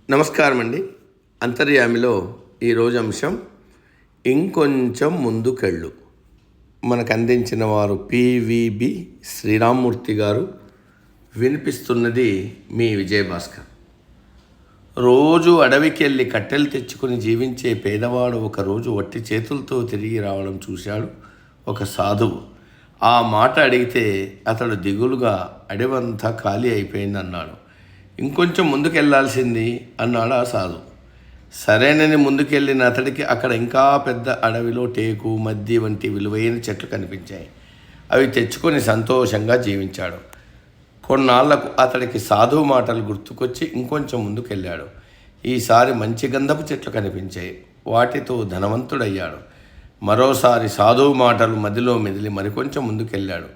నమస్కారం అండి. అంతర్యామిలో ఈరోజు అంశం ఇంకొంచెం ముందుకెళ్ళు. మనకు అందించిన వారు పివిబి శ్రీరామ్మూర్తి గారు. వినిపిస్తున్నది మీ విజయభాస్కర్. రోజు అడవికి వెళ్ళి కట్టెలు తెచ్చుకొని జీవించే పేదవాడు ఒకరోజు వట్టి చేతులతో తిరిగి రావడం చూశాడు ఒక సాధువు. ఆ మాట అడిగితే అతడు దిగులుగా అడవంతా ఖాళీ అయిపోయింది అన్నాడు. ఇంకొంచెం ముందుకెళ్లాల్సింది అన్నాడు ఆ సాధువు. సరేనని ముందుకెళ్ళిన అతడికి అక్కడ ఇంకా పెద్ద అడవిలో టేకు, మద్ది వంటి విలువైన చెట్లు కనిపించాయి. అవి తెచ్చుకొని సంతోషంగా జీవించాడు. కొన్నాళ్లకు అతడికి సాధువు మాటలు గుర్తుకొచ్చి ఇంకొంచెం ముందుకెళ్ళాడు. ఈసారి మంచి గంధపు చెట్లు కనిపించాయి. వాటితో ధనవంతుడయ్యాడు. మరోసారి సాధువు మాటలు మదిలో మెదిలి మరికొంచెం ముందుకెళ్ళాడు.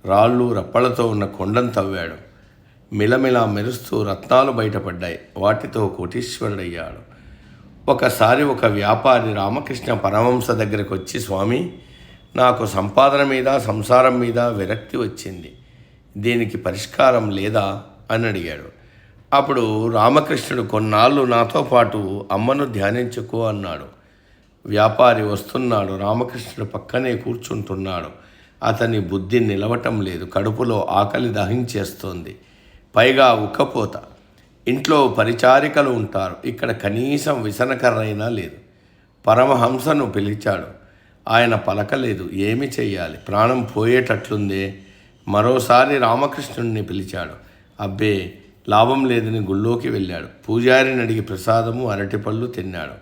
రాళ్ళు రప్పలతో ఉన్న కొండను తవ్వాడు. మిలమిలా మెరుస్తూ రత్నాలు బయటపడ్డాయి. వాటితో కోటీశ్వరుడయ్యాడు. ఒకసారి ఒక వ్యాపారి రామకృష్ణ పరమహంస దగ్గరికి వచ్చి, స్వామి, నాకు సంపాదన మీద సంసారం మీద విరక్తి వచ్చింది, దీనికి పరిష్కారం లేదా అని అడిగాడు. అప్పుడు రామకృష్ణుడు, కొన్నాళ్ళు నాతో పాటు అమ్మను ధ్యానించుకో అన్నాడు. వ్యాపారి వస్తున్నాడు. రామకృష్ణుడు పక్కనే కూర్చుంటున్నాడు. అతని బుద్ధి నిలవటం లేదు. కడుపులో ఆకలి దహించేస్తోంది. పైగా ఉక్కపోత. ఇంట్లో పరిచారికలు ఉంటారు. ఇక్కడ కనీసం విసనకర్రైనా లేదు. పరమహంసను పిలిచాడు. ఆయన పలకలేదు. ఏమి చెయ్యాలి? ప్రాణం పోయేటట్లుందే. మరోసారి రామకృష్ణుడిని పిలిచాడు. అబ్బే, లాభం లేదని గుళ్ళోకి వెళ్ళాడు. పూజారిని అడిగి ప్రసాదము, అరటిపళ్ళు తిన్నాడు.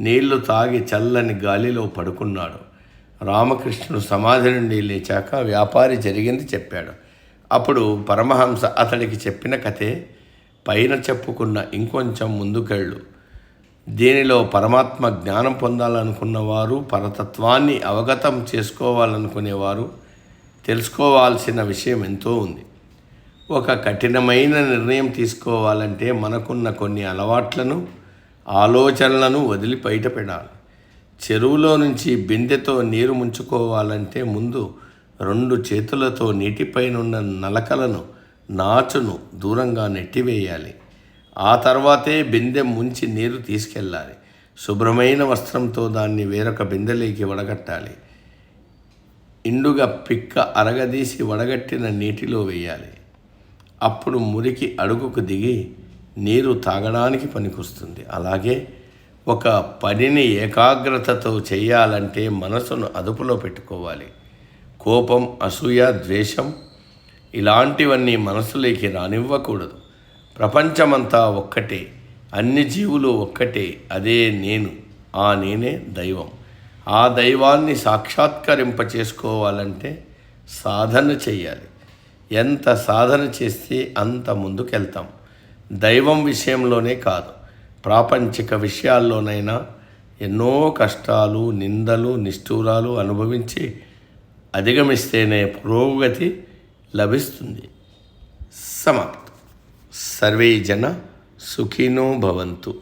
నీళ్లు తాగి చల్లని గాలిలో పడుకున్నాడు. రామకృష్ణుడు సమాధి నుండి లేచాక వ్యాపారి జరిగింది చెప్పాడు. అప్పుడు పరమహంస అతడికి చెప్పిన కథే పైన చెప్పుకున్న ఇంకొంచెం ముందుకెళ్ళు. దీనిలో పరమాత్మ జ్ఞానం పొందాలనుకున్నవారు, పరతత్వాన్ని అవగతం చేసుకోవాలనుకునేవారు తెలుసుకోవాల్సిన విషయం ఎంతో ఉంది. ఒక కఠినమైన నిర్ణయం తీసుకోవాలంటే మనకున్న కొన్ని అలవాట్లను, ఆలోచనలను వదిలి బయటపెడాలి. చెరువులో నుంచి బిందెతో నీరు ముంచుకోవాలంటే ముందు 2 చేతులతో నీటిపైనున్న నలకలను, నాచును దూరంగా నెట్టివేయాలి. ఆ తర్వాతే బిందె ముంచి నీరు తీసుకెళ్ళాలి. శుభ్రమైన వస్త్రంతో దాన్ని వేరొక బిందెలోకి వడగట్టాలి. ఇండుగా పిక్క అరగదీసి వడగట్టిన నీటిలో వేయాలి. అప్పుడు మురికి అడుగుకు దిగి నీరు తాగడానికి పనికొస్తుంది. అలాగే ఒక పనిని ఏకాగ్రతతో చేయాలంటే మనసును అదుపులో పెట్టుకోవాలి. కోపం, అసూయ, ద్వేషం ఇలాంటివన్నీ మనసులోకి రానివ్వకూడదు. ప్రపంచమంతా ఒక్కటే, అన్ని జీవులు ఒక్కటే. అదే నేను. ఆ నేనే దైవం. ఆ దైవాన్ని సాక్షాత్కరింప చేసుకోవాలంటే సాధన చెయ్యాలి. ఎంత సాధన చేస్తే అంత ముందుకెళ్తాం. దైవం విషయంలోనే కాదు, ప్రాపంచిక విషయాల్లోనైనా ఎన్నో కష్టాలు, నిందలు, నిష్ఠూరాలు అనుభవించి అధిగమిస్తేనే పురోగతి లభిస్తుంది. సమాప్తం. సర్వే జన సుఖినో భవంతు.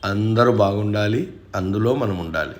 అందరూ బాగుండాలి, అందులో మనం ఉండాలి.